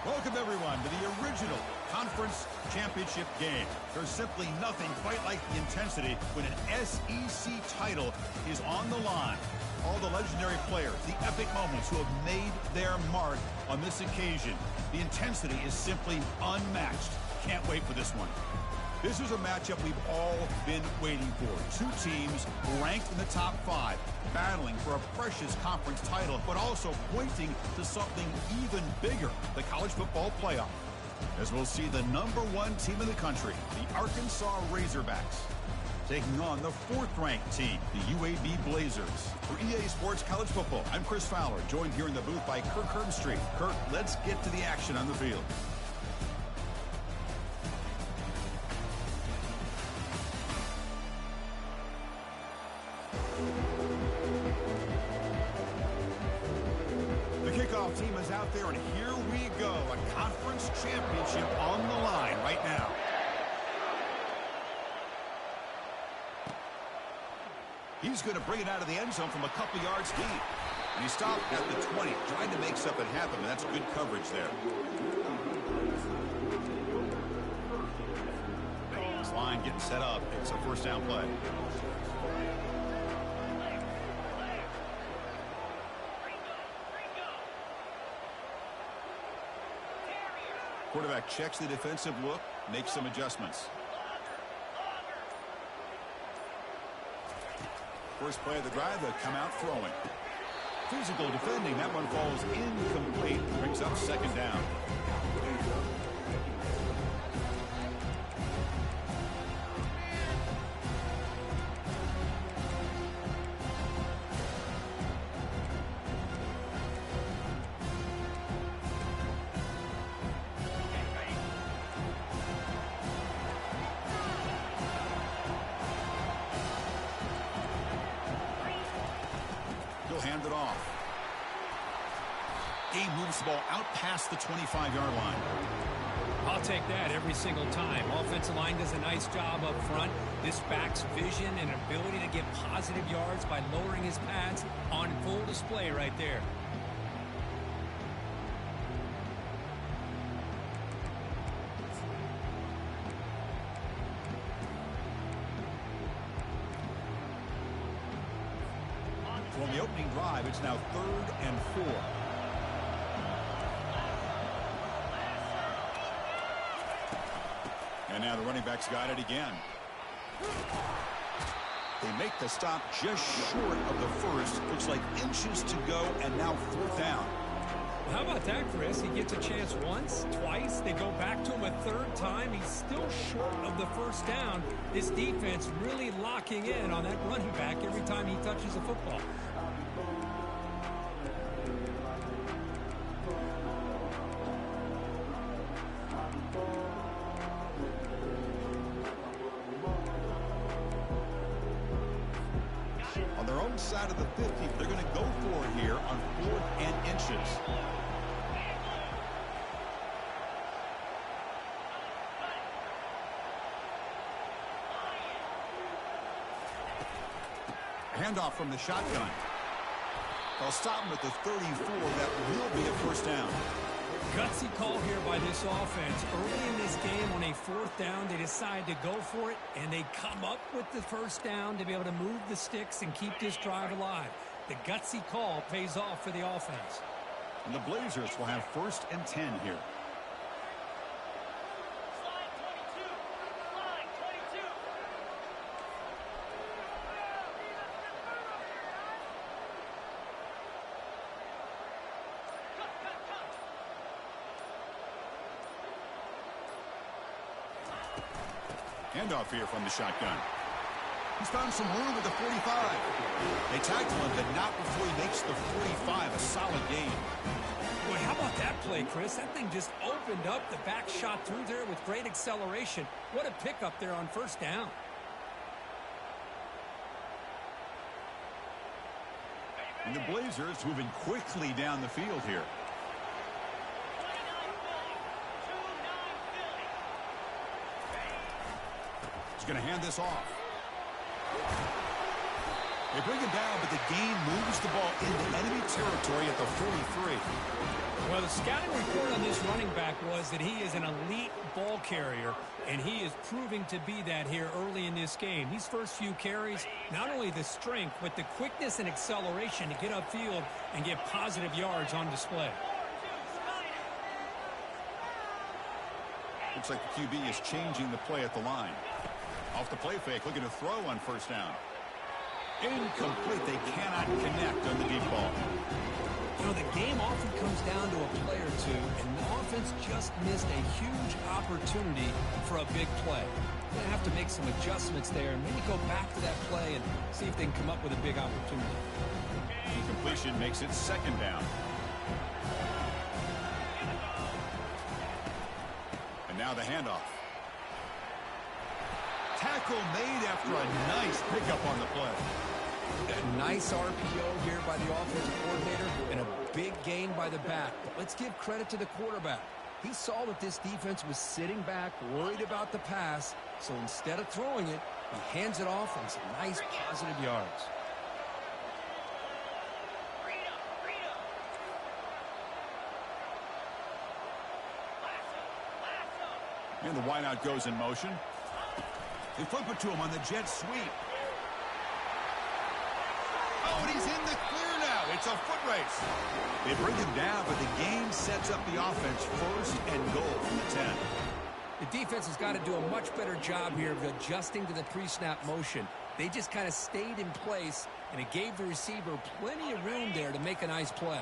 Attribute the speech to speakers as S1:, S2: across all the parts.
S1: Welcome, everyone, to the original conference championship game. There's simply nothing quite like the intensity when an SEC title is on the line. All the legendary players, the epic moments who have made their mark on this occasion. The intensity is simply unmatched. Can't wait for this one. This is a matchup we've all been waiting for. Two teams ranked in the top 5, battling for a precious conference title, but also pointing to something even bigger, the college football playoff. As we'll see the #1 team in the country, the Arkansas Razorbacks, taking on the 4th-ranked team, the UAB Blazers. For EA Sports College Football, I'm Chris Fowler, joined here in the booth by Kirk Herbstreit. Kirk, let's get to the action on the field. Kickoff team is out there, and here we go. A conference championship on the line right now. He's going to bring it out of the end zone from a couple yards deep. And he stopped at the 20, trying to make something happen, and that's good coverage there. This line getting set up. It's a first down play. Quarterback checks the defensive look, makes some adjustments. First play of the drive, they'll come out throwing. Physical defending, that one falls incomplete. Brings up second down. Hand it off. Game moves the ball out past the 25-yard line.
S2: I'll take that every single time. Offensive line does a nice job up front. This back's vision and ability to get positive yards by lowering his pads on full display right there.
S1: On the opening drive, it's now 3rd and 4. And now the running back's got it again. They make the stop just short of the first. Looks like inches to go, and now 4th down.
S2: How about that, Chris? He gets a chance once, twice. They go back to him a 3rd time. He's still short of the first down. This defense really locking in on that running back every time he touches the football.
S1: On their own side of the 50, they're going to go for it here on 4th and inches. Handoff from the shotgun. They'll stop him at the 34. That will be a first down.
S2: Gutsy call here by this offense. Early in this game on a 4th down, they decide to go for it, and they come up with the first down to be able to move the sticks and keep this drive alive. The gutsy call pays off for the offense.
S1: And the Blazers will have 1st and 10 here. Handoff here from the shotgun. He's found some room at the 45. They tackle him, but not before he makes the 45. A solid gain.
S2: Boy, how about that play, Chris? That thing just opened up. The back shot through there with great acceleration. What a pickup there on 1st down.
S1: And the Blazers moving quickly down the field here. He's going to hand this off. They bring him down, but the game moves the ball into enemy territory at the 43.
S2: Well, the scouting report on this running back was that he is an elite ball carrier, and he is proving to be that here early in this game. These first few carries, not only the strength, but the quickness and acceleration to get upfield and get positive yards on display.
S1: Looks like the QB is changing the play at the line. Off the play fake, looking to throw on first down. Incomplete. They cannot connect on the deep ball.
S2: You know, the game often comes down to a play or two, and the offense just missed a huge opportunity for a big play. They're going to have to make some adjustments there and maybe go back to that play and see if they can come up with a big opportunity.
S1: Incompletion makes it second down. And now the handoff. Tackle made after a nice pickup on the play.
S2: A nice RPO here by the offensive coordinator and a big gain by the back. But let's give credit to the quarterback. He saw that this defense was sitting back, worried about the pass, so instead of throwing it, he hands it off and some nice positive yards.
S1: And the wideout goes in motion. They flip it to him on the jet sweep. Oh, and he's in the clear now. It's a foot race. They bring him down, but the game sets up the offense first and goal from the 10.
S2: The defense has got to do a much better job here of adjusting to the pre-snap motion. They just kind of stayed in place, and it gave the receiver plenty of room there to make a nice play.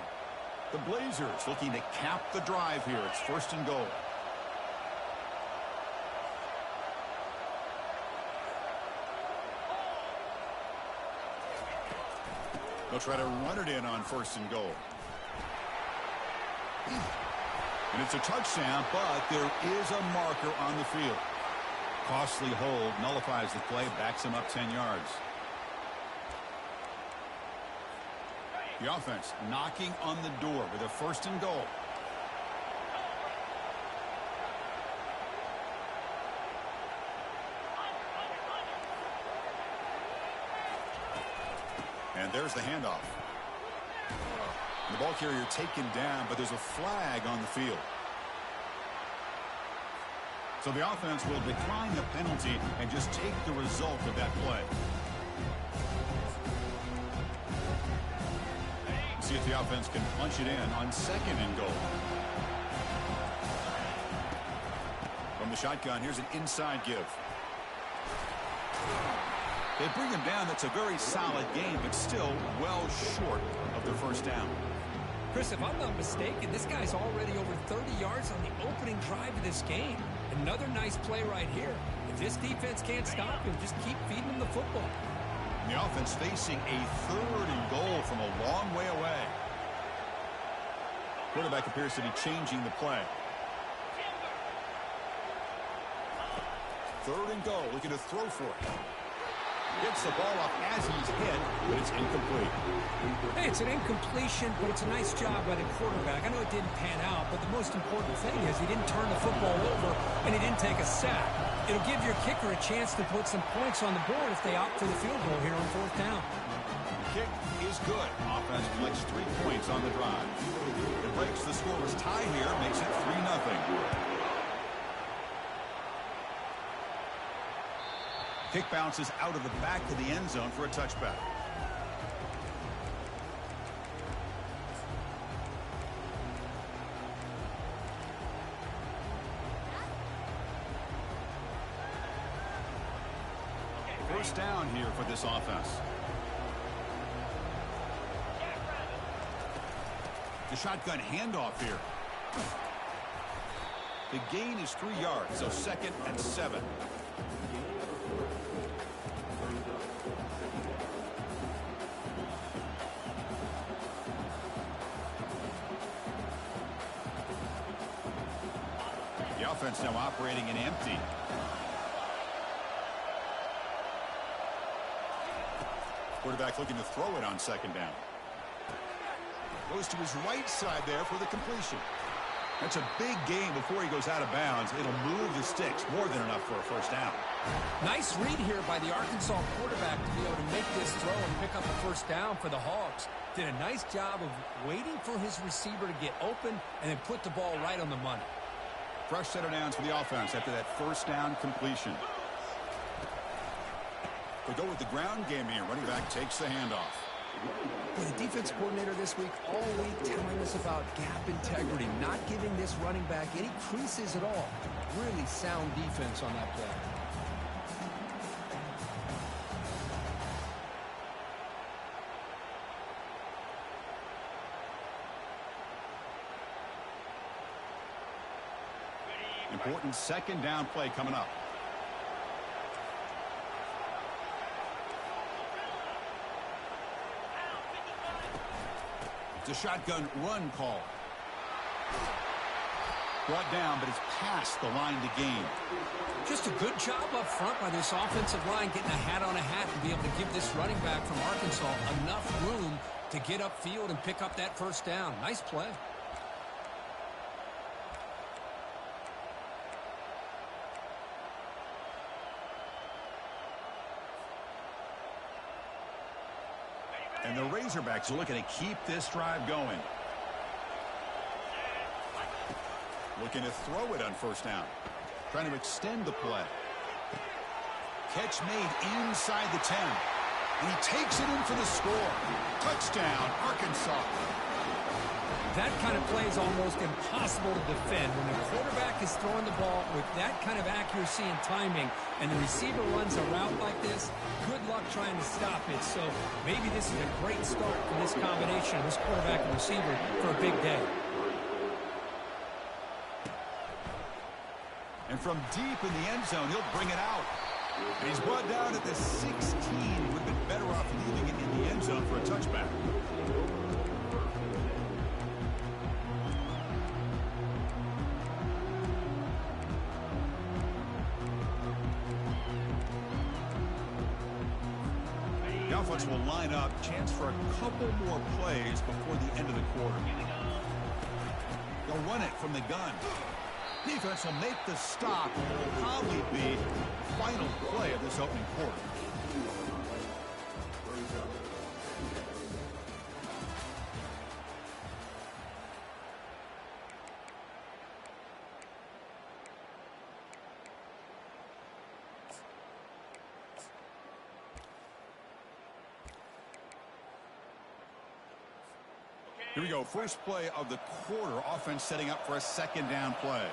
S1: The Blazers looking to cap the drive here. It's first and goal. They'll try to run it in on first and goal. And it's a touchdown, but there is a marker on the field. Costly hold nullifies the play, backs him up 10 yards. The offense knocking on the door with a first and goal. And there's the handoff. The ball carrier taken down, but there's a flag on the field. So the offense will decline the penalty and just take the result of that play. See if the offense can punch it in on second and goal. From the shotgun, here's an inside give. They bring him down. That's a very solid game, but still well short of their first down.
S2: Chris, if I'm not mistaken, this guy's already over 30 yards on the opening drive of this game. Another nice play right here. If this defense can't stop him, just keep feeding him the football.
S1: The offense facing a third and goal from a long way away. Quarterback appears to be changing the play. Third and goal, looking to throw for it. Gets the ball up as he's hit, but it's incomplete.
S2: Hey, it's an incompletion, but it's a nice job by the quarterback. I know it didn't pan out, but the most important thing is he didn't turn the football over and he didn't take a sack. It'll give your kicker a chance to put some points on the board if they opt for the field goal here on fourth down.
S1: The kick is good. Offense collects 3 points on the drive. It breaks the scoreless tie here, makes it 3-0. Kick bounces out of the back of the end zone for a touchback. First down here for this offense. The shotgun handoff here. The gain is 3 yards, so second and 7. The offense now operating in empty. Quarterback looking to throw it on second down. Goes to his right side there for the completion. That's a big gain before he goes out of bounds. It'll move the sticks, more than enough for a first down.
S2: Nice read here by the Arkansas quarterback to be able to make this throw and pick up a first down for the Hogs. Did a nice job of waiting for his receiver to get open and then put the ball right on the money.
S1: Fresh set of downs for the offense after that first down completion. We go with the ground game here. Running back takes the handoff.
S2: Well, the defense coordinator this week all week telling us about gap integrity, not giving this running back any creases at all. Really sound defense on that play.
S1: Important second down play coming up. It's a shotgun run call. Brought down, but it's past the line to gain.
S2: Just a good job up front by this offensive line, getting a hat on a hat and be able to give this running back from Arkansas enough room to get upfield and pick up that first down. Nice play.
S1: And the Razorbacks are looking to keep this drive going. Looking to throw it on first down. Trying to extend the play. Catch made inside the 10. And he takes it in for the score. Touchdown, Arkansas.
S2: That kind of play is almost impossible to defend. When the quarterback is throwing the ball with that kind of accuracy and timing, and the receiver runs a route like this, good luck trying to stop it. So maybe this is a great start for this combination of this quarterback and receiver for a big day.
S1: And from deep in the end zone, he'll bring it out. And he's brought down at the 16. Would have been better off leaving it in the end zone for a touchback. The offense will line up. Chance for a couple more plays before the end of the quarter. They'll run it from the gun. Defense will make the stop. It will probably be the final play of this opening quarter. Here we go. First play of the quarter. Offense setting up for a second down play.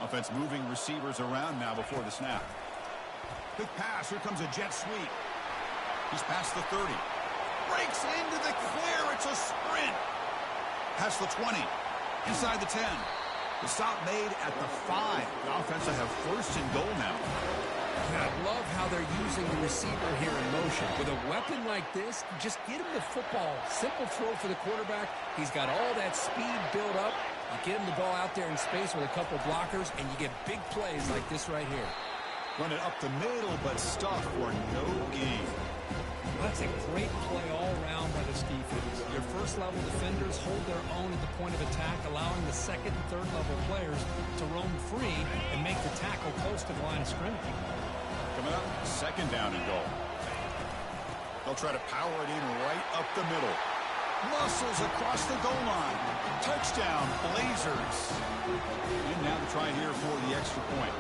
S1: Offense moving receivers around now before the snap. Quick pass. Here comes a jet sweep. He's past the 30. Breaks into the clear. It's a sprint. Past the 20. Inside the 10. The stop made at the 5. The offense will have first and goal now.
S2: I love how they're using the receiver here in motion. With a weapon like this, just get him the football. Simple throw for the quarterback. He's got all that speed built up. You get him the ball out there in space with a couple blockers, and you get big plays like this right here.
S1: Run it up the middle, but stuff for no gain.
S2: That's a great play all around by this defense. Your first-level defenders hold their own at the point of attack, allowing the second and third-level players to roam free and make the tackle close to the line of scrimmage.
S1: Coming up, second down and goal. They'll try to power it in right up the middle. Muscles across the goal line. Touchdown, Blazers. And now to try here for the extra point.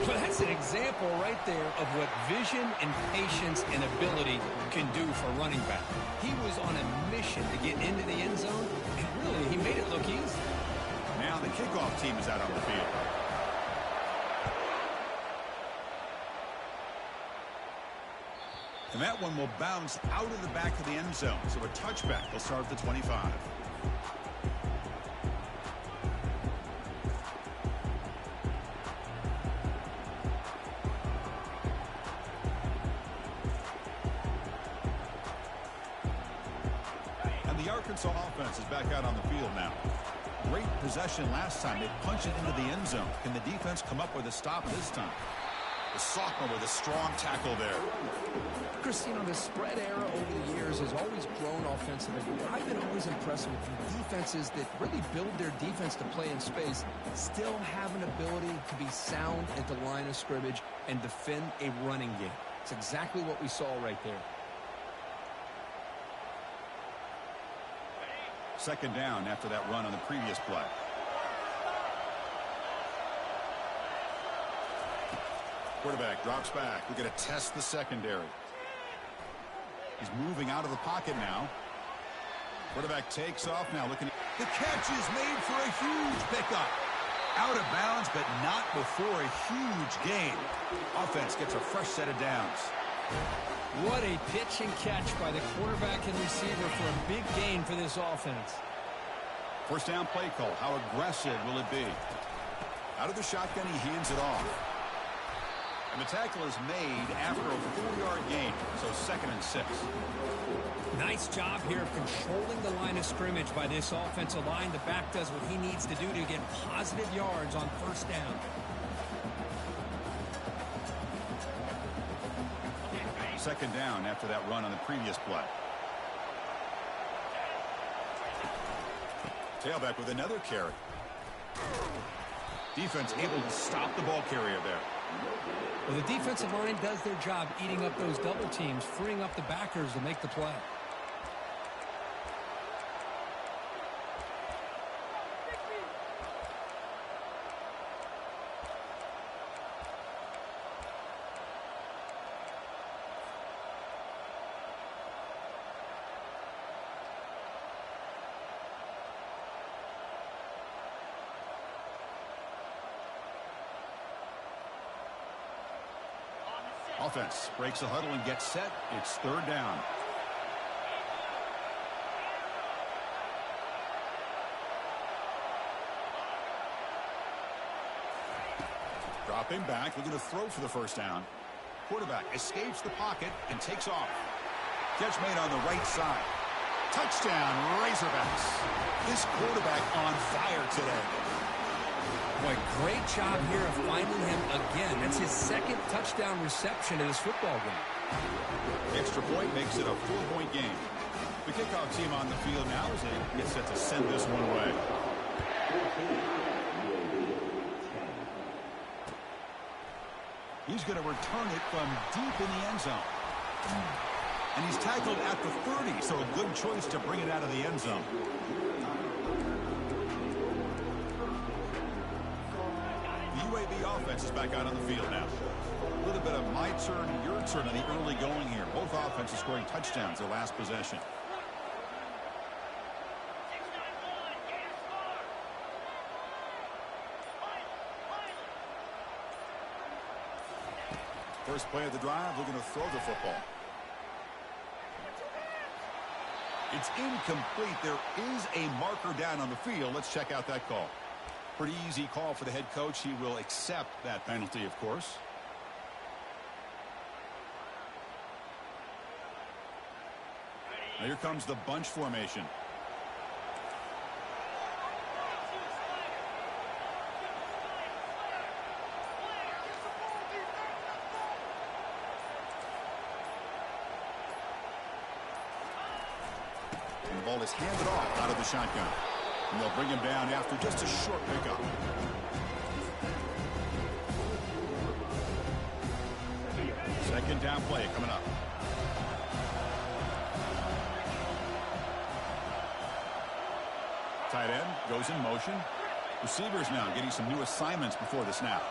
S2: Well, that's an example right there of what vision and patience and ability can do for a running back. He was on a mission to get into the end zone, and really, he made it look easy.
S1: Now the kickoff team is out on the field. And that one will bounce out of the back of the end zone. So a touchback will start at the 25. And the Arkansas offense is back out on the field now. Great possession last time. They punched it into the end zone. Can the defense come up with a stop this time? The sophomore with a strong tackle there.
S3: Chris, you know, the spread era over the years has always grown offensively. I've been always impressed with defenses that really build their defense to play in space, still have an ability to be sound at the line of scrimmage and defend a running game. It's exactly what we saw right there.
S1: Second down after that run on the previous play. Quarterback drops back. We're going to test the secondary. He's moving out of the pocket now. Quarterback takes off now. Looking. The catch is made for a huge pickup. Out of bounds, but not before a huge gain. Offense gets a fresh set of downs.
S2: What a pitch and catch by the quarterback and receiver for a big gain for this offense.
S1: First down play call. How aggressive will it be? Out of the shotgun, he hands it off. And the tackle is made after a 4-yard gain, so 2nd and 6.
S2: Nice job here of controlling the line of scrimmage by this offensive line. The back does what he needs to do to get positive yards on first down.
S1: Second down after that run on the previous play. Tailback with another carry. Defense able to stop the ball carrier there.
S2: Well, the defensive line does their job eating up those double teams, freeing up the backers to make the play.
S1: Offense breaks the huddle and gets set. It's third down. Dropping back, looking to throw for the first down. Quarterback escapes the pocket and takes off. Catch made on the right side. Touchdown, Razorbacks. This quarterback on fire today.
S2: Boy, great job here of finding him again. That's his 2nd touchdown reception in this football game.
S1: The extra point makes it a 4-point game. The kickoff team on the field now as they get set to send this one away. He's going to return it from deep in the end zone. And he's tackled at the 30, so a good choice to bring it out of the end zone. UAB offense is back out on the field now. A little bit of my turn, your turn in the early going here. Both offenses scoring touchdowns their last possession. First play of the drive, looking to throw the football. It's incomplete. There is a marker down on the field. Let's check out that call. Pretty easy call for the head coach. He will accept that penalty, of course. Now here comes the bunch formation. And the ball is handed off out of the shotgun. And they'll bring him down after just a short pickup. Second down play coming up. Tight end goes in motion. Receivers now getting some new assignments before the snap.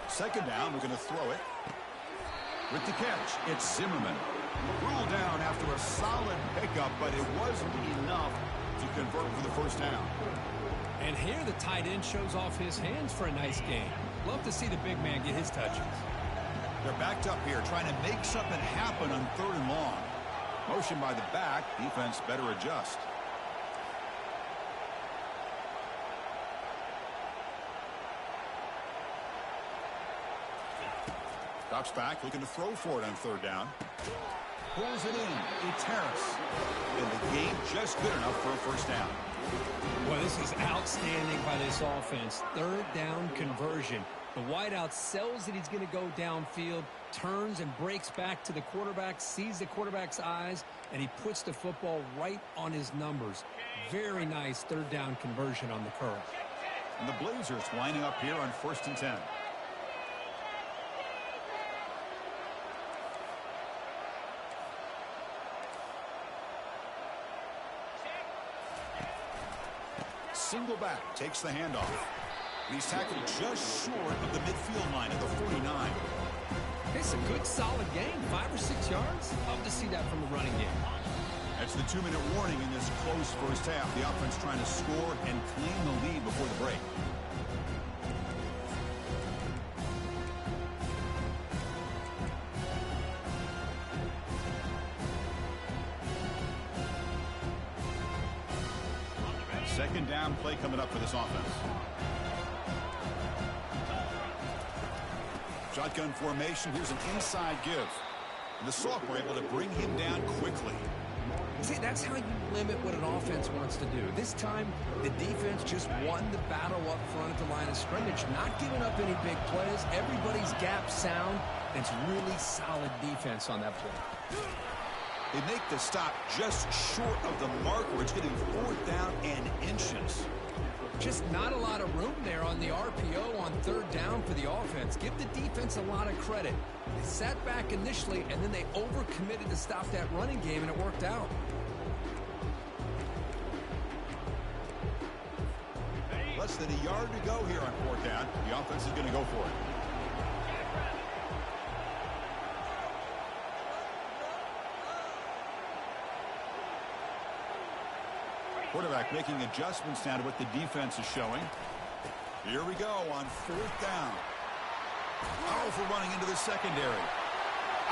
S1: Second down, we're going to throw it. With the catch, it's Zimmerman. Ruled down after a solid pickup, but it wasn't enough to convert for the first down.
S2: And here the tight end shows off his hands for a nice gain. Love to see the big man get his touches.
S1: They're backed up here, trying to make something happen on 3rd and long. Motion by the back. Defense better adjust. Drops back, looking to throw for it on 3rd down. pulls it in. Terrace. And the game just good enough for a first down.
S2: Well, this is outstanding by this offense. Third down conversion. The wideout sells that he's going to go downfield, turns and breaks back to the quarterback, sees the quarterback's eyes, and he puts the football right on his numbers. Very nice third down conversion on the curl.
S1: And the Blazers lining up here on 1st and 10. Single back, takes the handoff. And he's tackled just short of the midfield line at the 49.
S2: It's a good, solid game. 5 or 6 yards. Love to see that from the running game.
S1: That's the 2-minute warning in this close first half. The offense trying to score and claim the lead before the break. Second down play coming up for this offense. Shotgun formation. Here's an inside give. And the Soft were able to bring him down quickly.
S3: See, that's how you limit what an offense wants to do. This time, the defense just won the battle up front at the line of scrimmage, not giving up any big plays. Everybody's gap sound. It's really solid defense on that play.
S1: They make the stop just short of the marker. It's getting 4th down and inches.
S3: Just not a lot of room there on the RPO on 3rd down for the offense. Give the defense a lot of credit. They sat back initially, and then they overcommitted to stop that running game, and it worked out.
S1: Less than a yard to go here on 4th down. The offense is going to go for it. Quarterback making adjustments now to what the defense is showing. Here we go on 4th down. Powerful running into the secondary.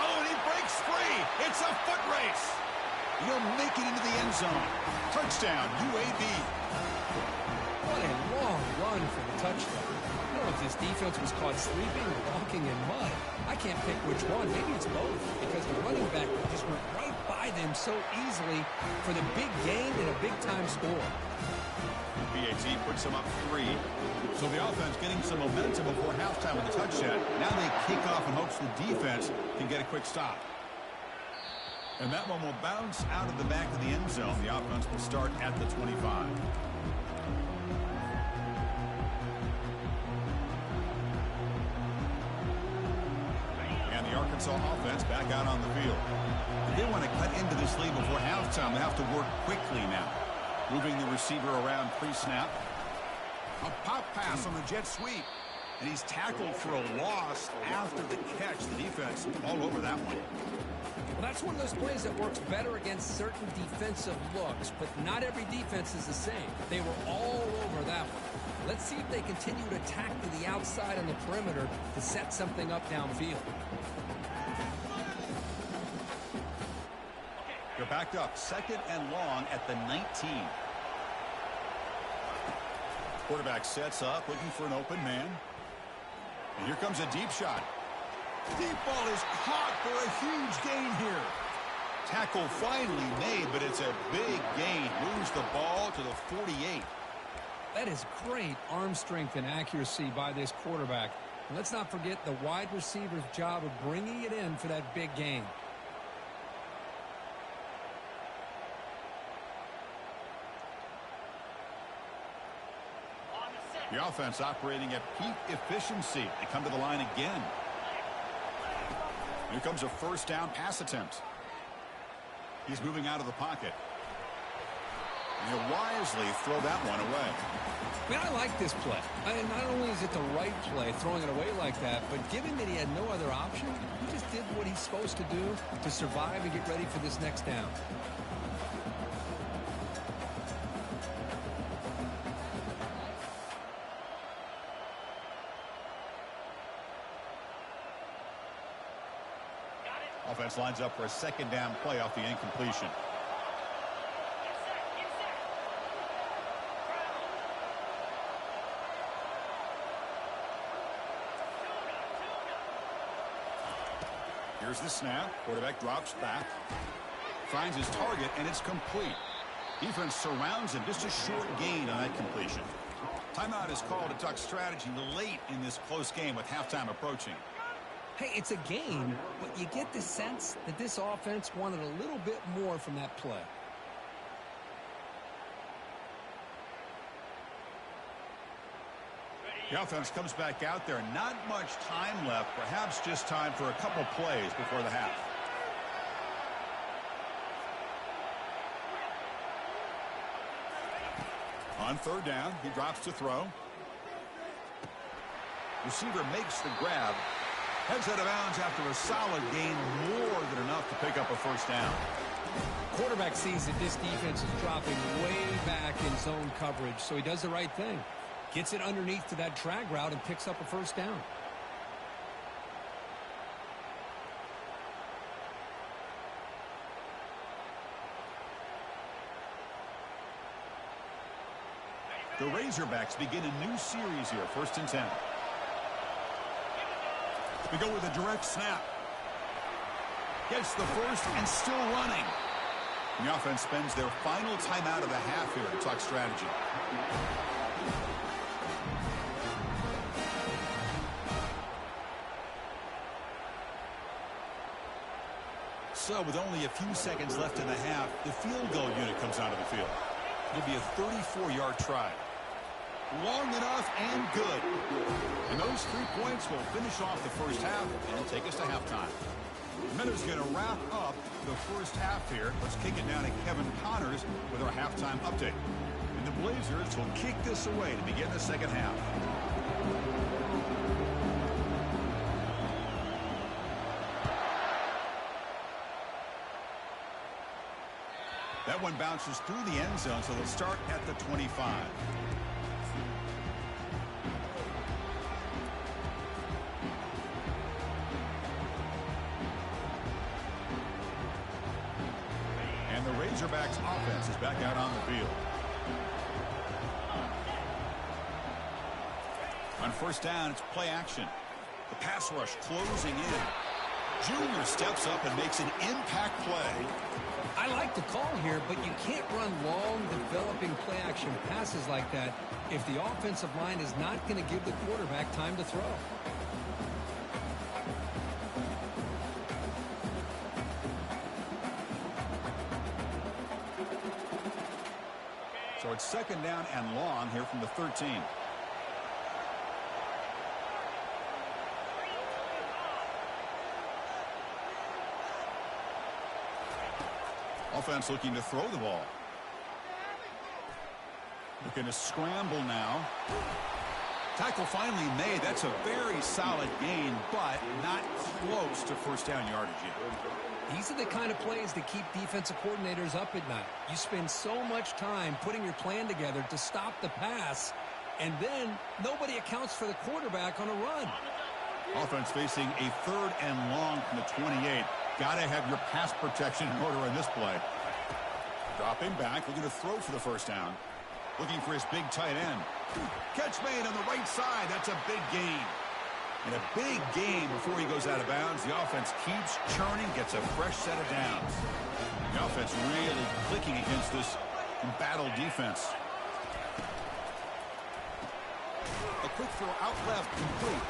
S1: Oh, and he breaks free. It's a foot race. He'll make it into the end zone. Touchdown, UAB.
S3: What a long run for the touchdown. I don't know if this defense was caught sleeping or walking in mud. I can't pick which one. Maybe it's both, because the running back just went right by them so easily for the big gain and a big-time score.
S1: BAT puts them up 3. So the offense getting some momentum before halftime with the touchdown. Now they kick off in hopes the defense can get a quick stop. And that one will bounce out of the back of the end zone. The offense will start at the 25. And the Arkansas offense back out on the field. If they want to cut into this lead before halftime, they have to work quickly now. Moving the receiver around pre-snap. A pop pass on the jet sweep. And he's tackled for a loss after the catch. The defense all over that one.
S3: Well, that's one of those plays that works better against certain defensive looks, but not every defense is the same. They were all over that one. Let's see if they continue to attack to the outside on the perimeter to set something up downfield.
S1: They're backed up, 2nd and long at the 19. Quarterback sets up, looking for an open man. And here comes a deep shot. Deep ball is caught for a huge gain here. Tackle finally made, but it's a big gain. Moves the ball to the 48.
S3: That is great arm strength and accuracy by this quarterback. And let's not forget the wide receiver's job of bringing it in for that big gain.
S1: The offense operating at peak efficiency. They come to the line again. Here comes a 1st down pass attempt. He's moving out of the pocket. And he'll wisely throw that one away.
S3: Man, I like this play. Not only is it the right play, throwing it away like that, but given that he had no other option, he just did what he's supposed to do to survive and get ready for this next down.
S1: Offense lines up for a 2nd down play off the incompletion. Here's the snap. Quarterback drops back. Finds his target, and it's complete. Defense surrounds him. Just a short gain on that completion. Timeout is called to talk strategy late in this close game with halftime approaching.
S2: Hey, it's a game, but you get the sense that this offense wanted a little bit more from that play.
S1: The offense comes back out there. Not much time left. Perhaps just time for a couple plays before the half. On third down, he drops to throw. Receiver makes the grab. Heads out of bounds after a solid gain, more than enough to pick up a first down.
S2: Quarterback sees that this defense is dropping way back in zone coverage, so he does the right thing. Gets it underneath to that drag route and picks up a first down.
S1: The Razorbacks begin a new series here, 1st and 10. We go with a direct snap. Gets the first and still running. And the offense spends their final timeout of the half here to talk strategy. So with only a few seconds left in the half, the field goal unit comes out of the field. It'll be a 34-yard try. Long enough and good. And those 3 points will finish off the first half and take us to halftime. Meadows going to wrap up the first half here. Let's kick it down to Kevin Connors with our halftime update. And the Blazers will kick this away to begin the second half. That one bounces through the end zone, so they'll start at the 25. And the Razorbacks offense is back out on the field. On first down, it's play action. The pass rush closing in. Junior steps up and makes an impact play.
S2: I like the call here, but you can't run long, developing play-action passes like that if the offensive line is not going to give the quarterback time to throw.
S1: So it's second down and long here from the 13. Offense looking to throw the ball. Looking to scramble now. Tackle finally made. That's a very solid gain, but not close to first down yardage yet.
S2: These are the kind of plays that keep defensive coordinators up at night. You spend so much time putting your plan together to stop the pass, and then nobody accounts for the quarterback on a run.
S1: Offense facing a third and long from the 28. Got to have your pass protection in order in this play. Dropping back, looking to throw for the first down. Looking for his big tight end. Catch made on the right side. That's a big gain. And a big gain before he goes out of bounds. The offense keeps churning, gets a fresh set of downs. The offense really clicking against this embattled defense. A quick throw out left, complete.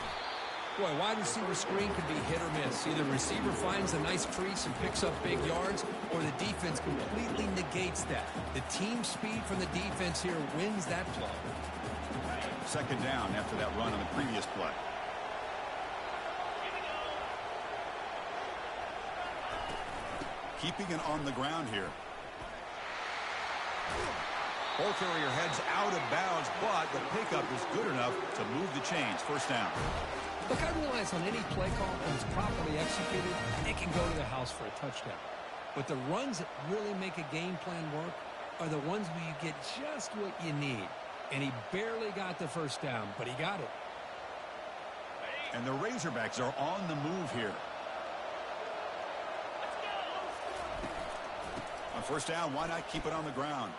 S2: Boy, wide receiver screen could be hit or miss. Either receiver finds a nice crease and picks up big yards, or the defense completely negates that. The team speed from the defense here wins that play.
S1: Second down after that run on the previous play. Keeping it on the ground here. Ball carrier heads out of bounds, but the pickup is good enough to move the chains. First down.
S2: Look, I realize on any play call, when it's properly executed, it can go to the house for a touchdown. But the runs that really make a game plan work are the ones where you get just what you need. And he barely got the first down, but he got it.
S1: And the Razorbacks are on the move here. On first down, why not keep it on the ground?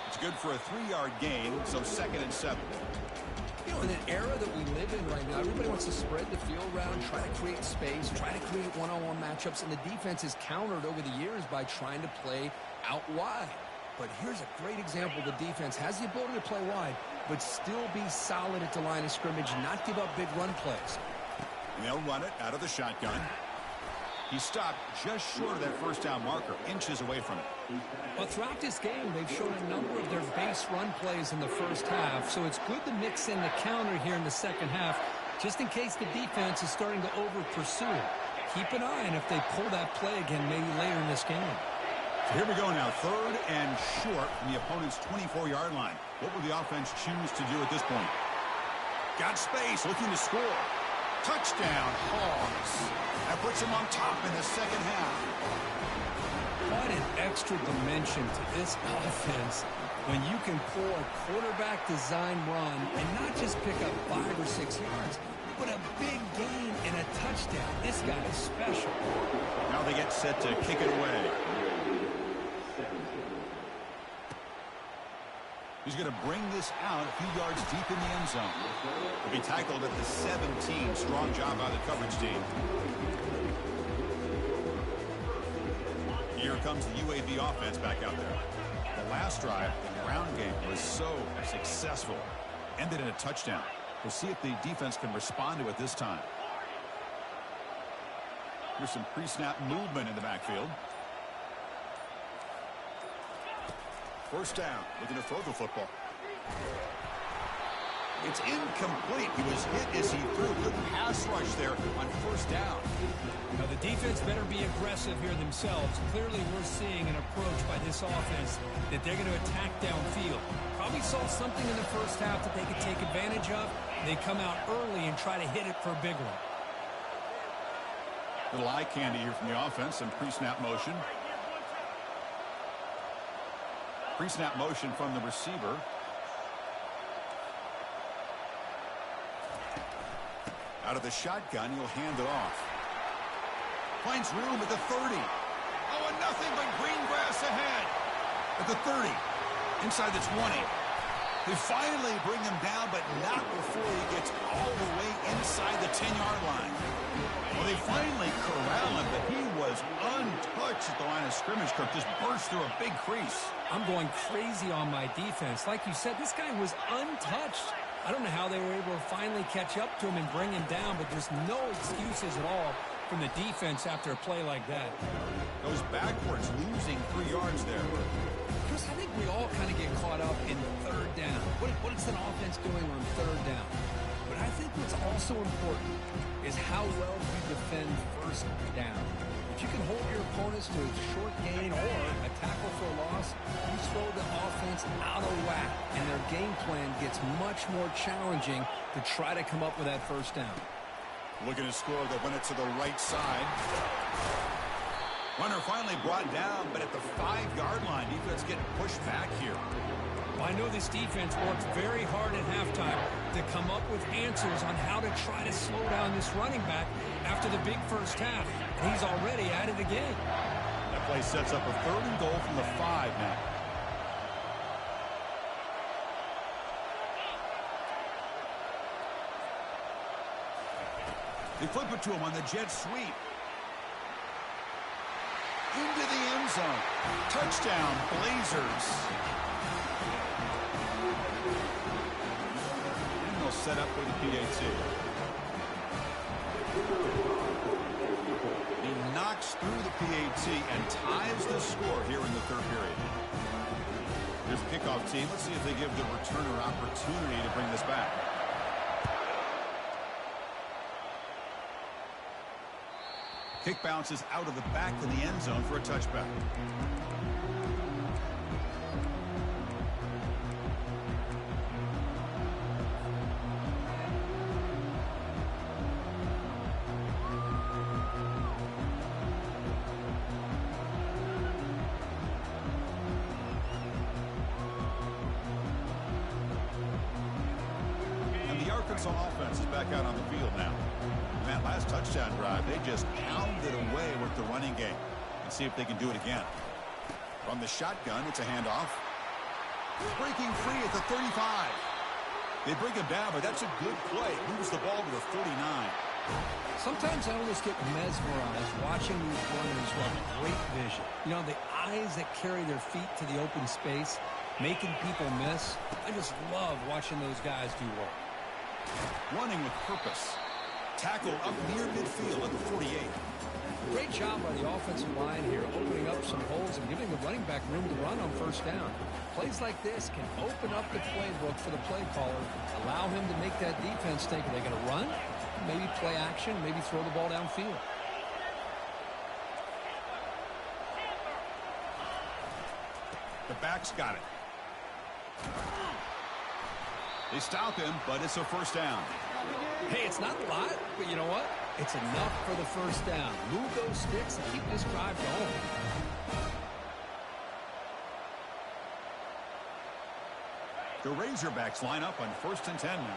S1: It's good for a 3-yard gain, so 2nd and 7.
S3: You know, in an era that we live in right now, everybody wants to spread the field around, try to create space, try to create one-on-one matchups, and the defense is countered over the years by trying to play out wide. But here's a great example. The defense has the ability to play wide, but still be solid at the line of scrimmage, not give up big run plays.
S1: And they'll run it out of the shotgun. He stopped just short of that first down marker, inches away from it.
S2: Well, throughout this game, they've shown a number of their base run plays in the first half, so it's good to mix in the counter here in the second half, just in case the defense is starting to over-pursue. Keep an eye on if they pull that play again maybe later in this game.
S1: So here we go now, 3rd and short from the opponent's 24-yard line. What will the offense choose to do at this point? Got space, looking to score. Touchdown, Hogs. That puts him on top in the second half.
S2: What an extra dimension to this offense when you can pull a quarterback design run and not just pick up 5 or 6 yards, but a big gain and a touchdown. This guy is special.
S1: Now they get set to kick it away. He's going to bring this out a few yards deep in the end zone. He'll be tackled at the 17. Strong job by the coverage team. Here comes the UAB offense back out there. The last drive, the ground game, was so successful. Ended in a touchdown. We'll see if the defense can respond to it this time. Here's some pre-snap movement in the backfield. First down, looking to throw the football. It's incomplete. He was hit as he threw. Good pass rush there on first down.
S2: Now the defense better be aggressive here themselves. Clearly we're seeing an approach by this offense that they're going to attack downfield. Probably saw something in the first half that they could take advantage of. They come out early and try to hit it for a big one.
S1: Little eye candy here from the offense. Some pre-snap motion. Pre-snap motion from the receiver. Out of the shotgun, he'll hand it off. Finds room at the 30. Oh, and nothing but green grass ahead. At the 30. Inside the 20. They finally bring him down, but not before he gets all the way inside the 10-yard line. Well, they finally corral him, but he was untouched at the line of scrimmage. Kirk just burst through a big crease.
S2: I'm going crazy on my defense. Like you said, this guy was untouched. I don't know how they were able to finally catch up to him and bring him down, but there's no excuses at all from the defense after a play like that.
S1: Goes backwards, losing 3 yards there.
S2: Chris, I think we all kind of get caught up in third down. What is an offense doing on third down? But I think what's also important is how well you defend first down. If you can hold your opponents to a short gain or a tackle for a loss, you throw the offense out of whack, and their game plan gets much more challenging to try to come up with that first down.
S1: Looking to score, they'll win it to the right side. Runner finally brought down, but at the 5-yard line, defense getting pushed back here.
S2: Well, I know this defense worked very hard at halftime to come up with answers on how to try to slow down this running back after the big first half. And he's already at it again.
S1: That play sets up a 3rd and goal from the 5 now. They flip it to him on the jet sweep. Into the end zone. Touchdown, Blazers. And they'll set up for the PAT. He knocks through the PAT and ties the score here in the 3rd period. Here's the kickoff team. Let's see if they give the returner opportunity to bring this back. Kick bounces out of the back to the end zone for a touchback. And the Arkansas offense is back out on the field now. In that last touchdown drive, they just pounded away with the running game. And see if they can do it again. From the shotgun, it's a handoff. Breaking free at the 35. They bring him down, but that's a good play. Moves the ball to the 49.
S2: Sometimes I almost get mesmerized watching these runners who have great vision. You know, the eyes that carry their feet to the open space, making people miss. I just love watching those guys do work.
S1: Running with purpose. Tackle up near midfield at the 48.
S2: Great job by the offensive line here, opening up some holes and giving the running back room to run on first down. Plays like this can open up the playbook for the play caller, allow him to make that defense think, are they going to run? Maybe play action, maybe throw the ball downfield.
S1: The back's got it. They stop him, but it's a first down.
S2: Hey, it's not a lot, but you know what? It's enough for the first down. Move those sticks and keep this drive going.
S1: The Razorbacks line up on 1st and 10 now.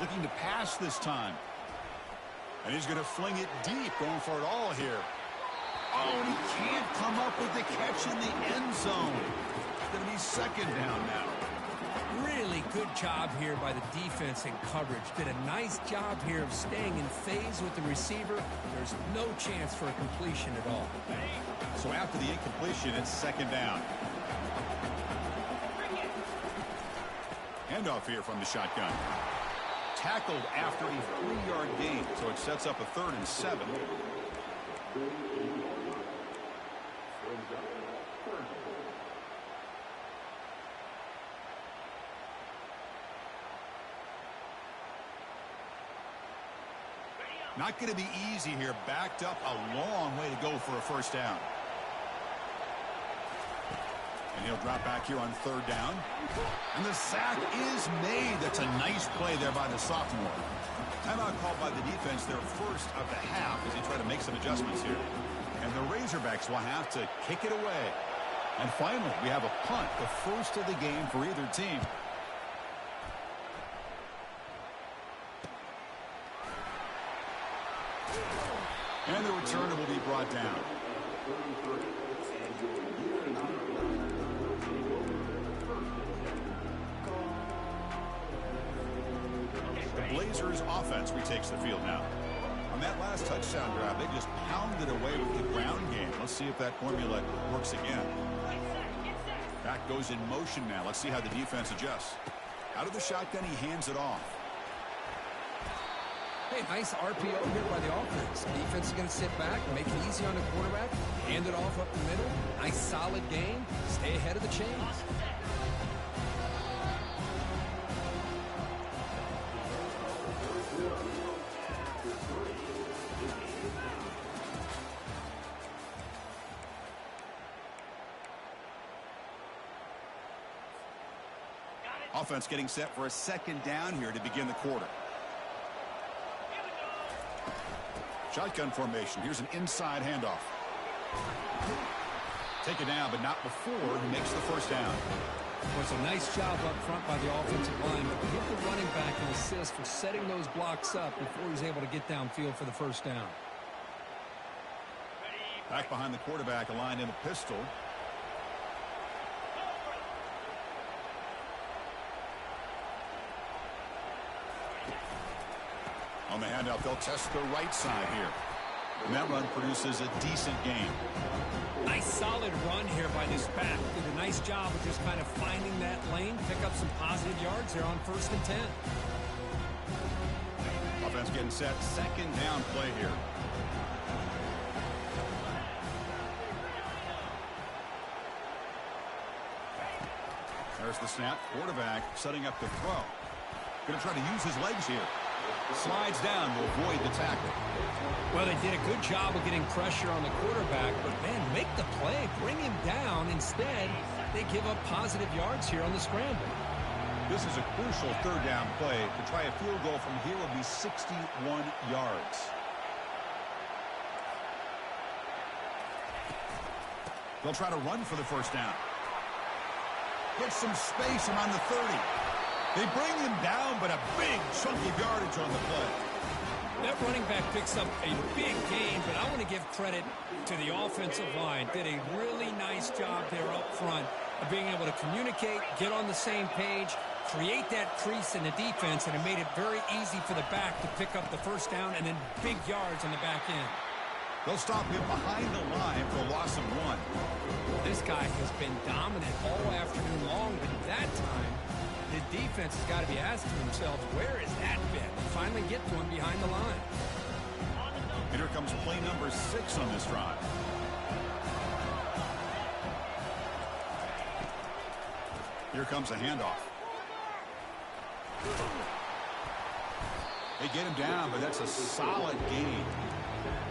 S1: Looking to pass this time. And he's going to fling it deep, going for it all here. Oh, and he can't come up with the catch in the end zone. It's going to be 2nd down now.
S2: Really good job here by the defense and coverage. Did a nice job here of staying in phase with the receiver. There's no chance for a completion at all.
S1: So after the incompletion, it's 2nd down. Handoff here from the shotgun. Tackled after a 3-yard gain, so it sets up a 3rd and 7. Not going to be easy here. Backed up a long way to go for a first down. And he'll drop back here on 3rd down. And the sack is made. That's a nice play there by the sophomore. Timeout called by the defense, their first of the half, as they try to make some adjustments here. And the Razorbacks will have to kick it away. And finally, we have a punt, the first of the game for either team. And the returner will be brought down. The Blazers offense retakes the field now. On that last touchdown drive, they just pounded away with the ground game. Let's see if that formula works again. Back goes in motion now. Let's see how the defense adjusts. Out of the shotgun, he hands it off.
S2: Hey, nice RPO here by the offense. Defense is going to sit back, make it easy on the quarterback, hand it off up the middle. Nice solid game. Stay ahead of the chains.
S1: Offense getting set for a 2nd down here to begin the quarter. Shotgun formation. Here's an inside handoff. Take it down, but not before he makes the first down.
S2: Was a nice job up front by the offensive line, but give the running back an assist for setting those blocks up before he's able to get downfield for the first down.
S1: Back behind the quarterback, aligned in a pistol. On the handout, they'll test the right side here. And that run produces a decent gain.
S2: Nice solid run here by this back. Did a nice job of just kind of finding that lane, pick up some positive yards here on 1st and 10.
S1: Offense getting set, 2nd down play here. There's the snap. Quarterback setting up the throw. Going to try to use his legs here. Slides down to avoid the tackle.
S2: Well, they did a good job of getting pressure on the quarterback, but, man, make the play. Bring him down. Instead, they give up positive yards here on the scramble.
S1: This is a crucial 3rd down play. To try a field goal from here would be 61 yards. They'll try to run for the first down. Get some space around the 30. They bring him down, but a big chunk of yardage on the play.
S2: That running back picks up a big gain, but I want to give credit to the offensive line. Did a really nice job there up front of being able to communicate, get on the same page, create that crease in the defense, and it made it very easy for the back to pick up the first down and then big yards on the back end.
S1: They'll stop him behind the line for a loss of 1.
S2: This guy has been dominant all afternoon long, but that time, the defense has got to be asking themselves, where is that bit? Finally get to him behind the line.
S1: And here comes play number 6 on this drive. Here comes a handoff. They get him down, but that's a solid gain.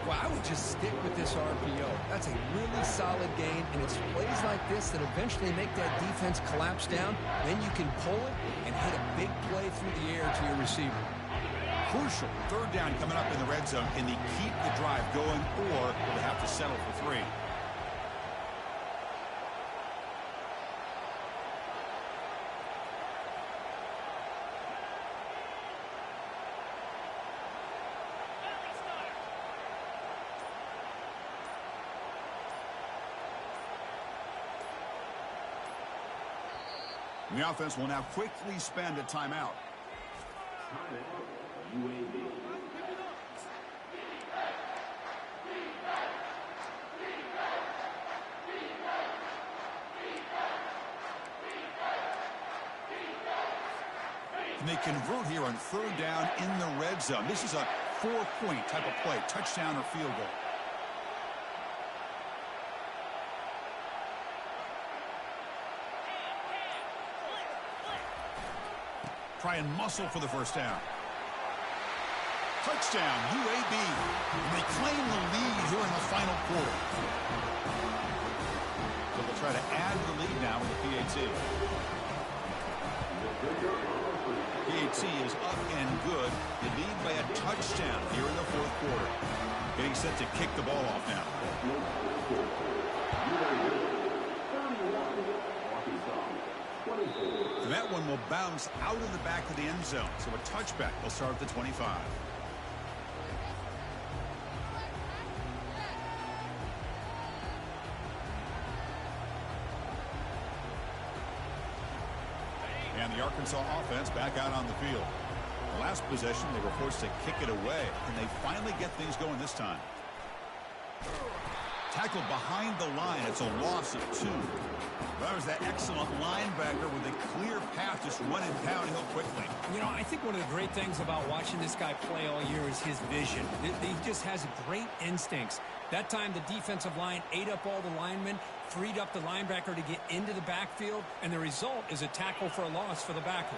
S3: Well, I would just stick with this RPO. That's a really solid gain, and it's plays like this that eventually make that defense collapse down. Then you can pull it and hit a big play through the air to your receiver.
S1: Crucial third down coming up in the red zone. Can they keep the drive going, or will they have to settle for 3? The offense will now quickly spend a timeout.
S4: UAB.
S1: And they convert here on third down in the red zone. This is a 4-point type of play, touchdown or field goal. Try and muscle for the first down. Touchdown, UAB. And they claim the lead here in the final quarter. So they'll try to add the lead now with the PAT. PAT is up and good. They lead by a touchdown here in the fourth quarter. Getting set to kick the ball off now. And that one will bounce out of the back of the end zone. So a touchback. They'll start at the 25. And the Arkansas offense back out on the field. The last possession, they were forced to kick it away. And they finally get things going this time. Tackled behind the line. It's a loss of 2. That was that excellent linebacker with a clear path, just running downhill quickly.
S2: You know, I think one of the great things about watching this guy play all year is his vision. He just has great instincts. That time, the defensive line ate up all the linemen, freed up the linebacker to get into the backfield, and the result is a tackle for a loss for the backer.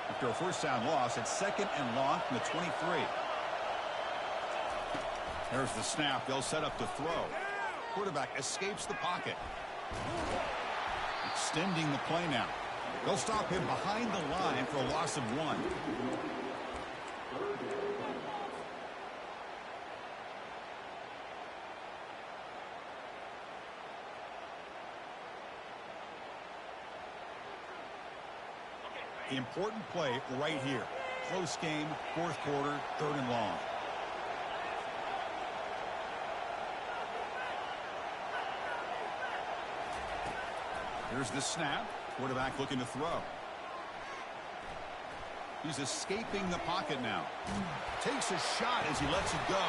S1: After a first down loss, it's 2nd and long from the 23. There's the snap. They'll set up to throw. Quarterback escapes the pocket. Extending the play now. They'll stop him behind the line for a loss of 1. The important play right here. Close game, fourth quarter, 3rd and long. Here's the snap. Quarterback looking to throw. He's escaping the pocket now. Takes a shot as he lets it go.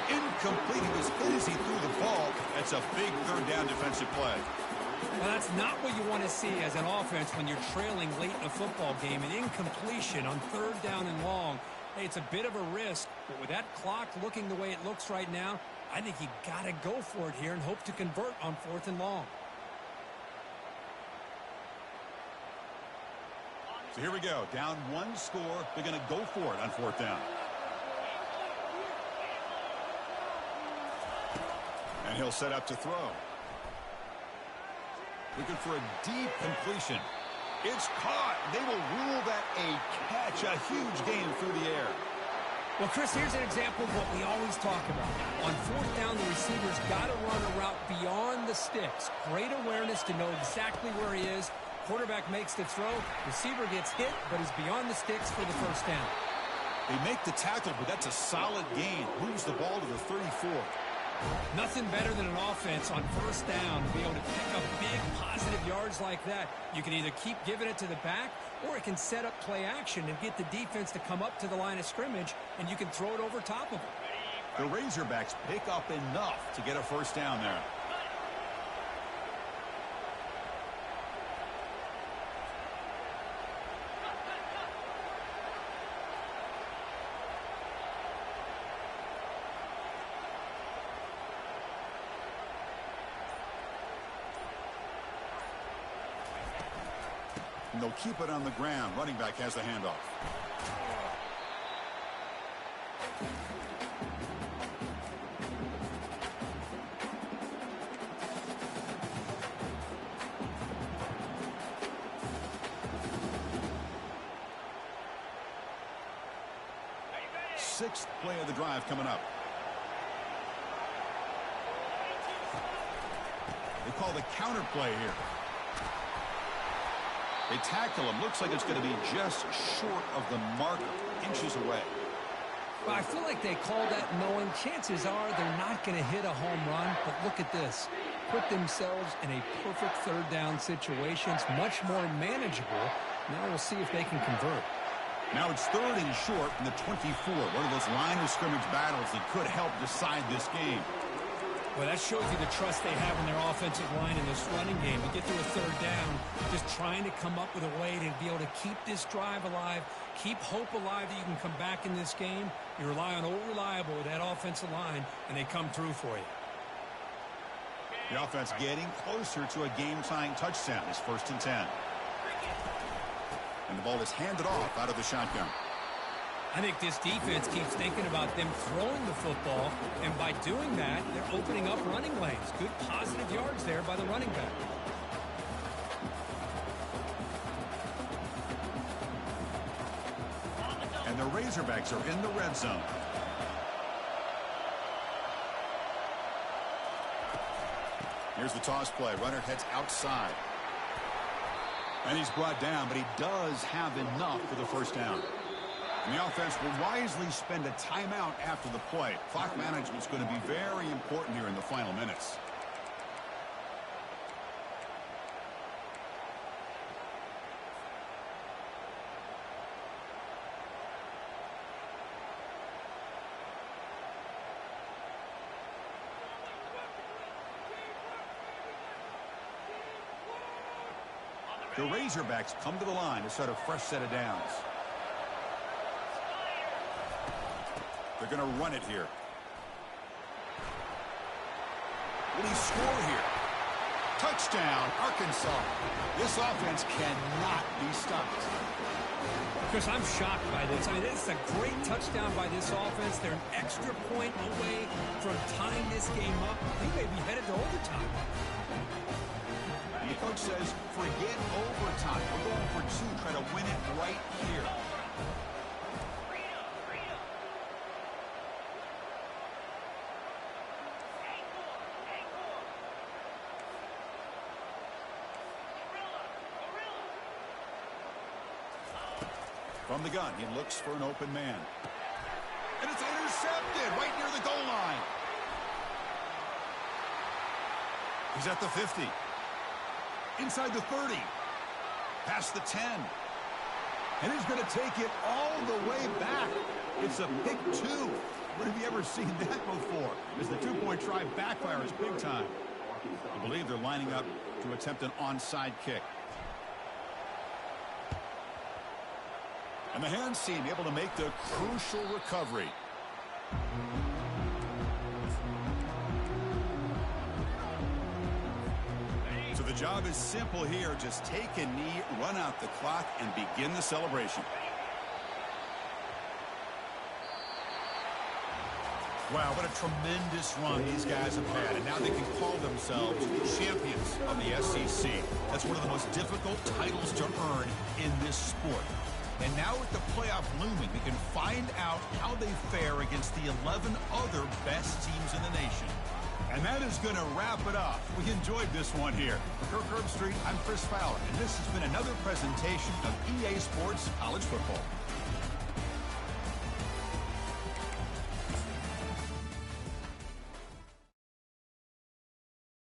S1: Incomplete. He was hit as he threw the ball. That's a big third down defensive play.
S2: Well, that's not what you want to see as an offense when you're trailing late in a football game. An incompletion on third down and long. Hey, it's a bit of a risk, but with that clock looking the way it looks right now, I think you got to go for it here and hope to convert on 4th and long.
S1: So here we go. Down 1 score. They're going to go for it on 4th down. And he'll set up to throw. Looking for a deep completion. It's caught. They will rule that a catch. A huge gain through the air.
S2: Well, Chris, here's an example of what we always talk about. On 4th down, the receiver's got to run a route beyond the sticks. Great awareness to know exactly where he is. Quarterback makes the throw. Receiver gets hit, but is beyond the sticks for the first down.
S1: They make the tackle, but that's a solid gain. Moves the ball to the 34.
S2: Nothing better than an offense on first down to be able to pick up big positive yards like that. You can either keep giving it to the back, or it can set up play action and get the defense to come up to the line of scrimmage, and you can throw it over top of them.
S1: The Razorbacks pick up enough to get a first down there. And they'll keep it on the ground. Running back has the handoff. Sixth play of the drive coming up. They call the counter play here. They tackle him. Looks like it's going to be just short of the marker, inches away.
S2: Well, I feel like they call that knowing chances are they're not going to hit a home run. But look at this. Put themselves in a perfect third down situation. It's much more manageable. Now we'll see if they can convert.
S1: Now it's third and short from the 24. One of those line of scrimmage battles that could help decide this game.
S2: Well, that shows you the trust they have in their offensive line in this running game. To get to a third down, just trying to come up with a way to be able to keep this drive alive, keep hope alive that you can come back in this game. You rely on old reliable with that offensive line, and they come through for you.
S1: The offense getting closer to a game-tying touchdown. It's 1st and 10. And the ball is handed off out of the shotgun.
S2: I think this defense keeps thinking about them throwing the football, and by doing that, they're opening up running lanes. Good positive yards there by the running back.
S1: And the Razorbacks are in the red zone. Here's the toss play. Runner heads outside. And he's brought down, but he does have enough for the first down. And the offense will wisely spend a timeout after the play. Clock management is going to be very important here in the final minutes. The Razorbacks come to the line to start a fresh set of downs. They're going to run it here. Will he score here? Touchdown, Arkansas. This offense cannot be stopped.
S2: Chris, I'm shocked by this. I mean, this is a great touchdown by this offense. They're an extra point away from tying this game up. They may be headed to overtime.
S1: The coach says, forget overtime. We're going for two. Try to win it right here. From the gun, he looks for an open man. And it's intercepted right near the goal line. He's at the 50. Inside the 30. Past the 10. And he's going to take it all the way back. It's a pick two. When have you ever seen that before? As the two-point try backfires big time. I believe they're lining up to attempt an onside kick. And the hands team able to make the crucial recovery. So the job is simple here. Just take a knee, run out the clock, and begin the celebration. Wow, what a tremendous run these guys have had. And now they can call themselves champions of the SEC. That's one of the most difficult titles to earn in this sport. And now with the playoff looming, we can find out how they fare against the 11 other best teams in the nation. And that is going to wrap it up. We enjoyed this one here. For Kirk Herbstreit, I'm Chris Fowler, and this has been another presentation of EA Sports College Football.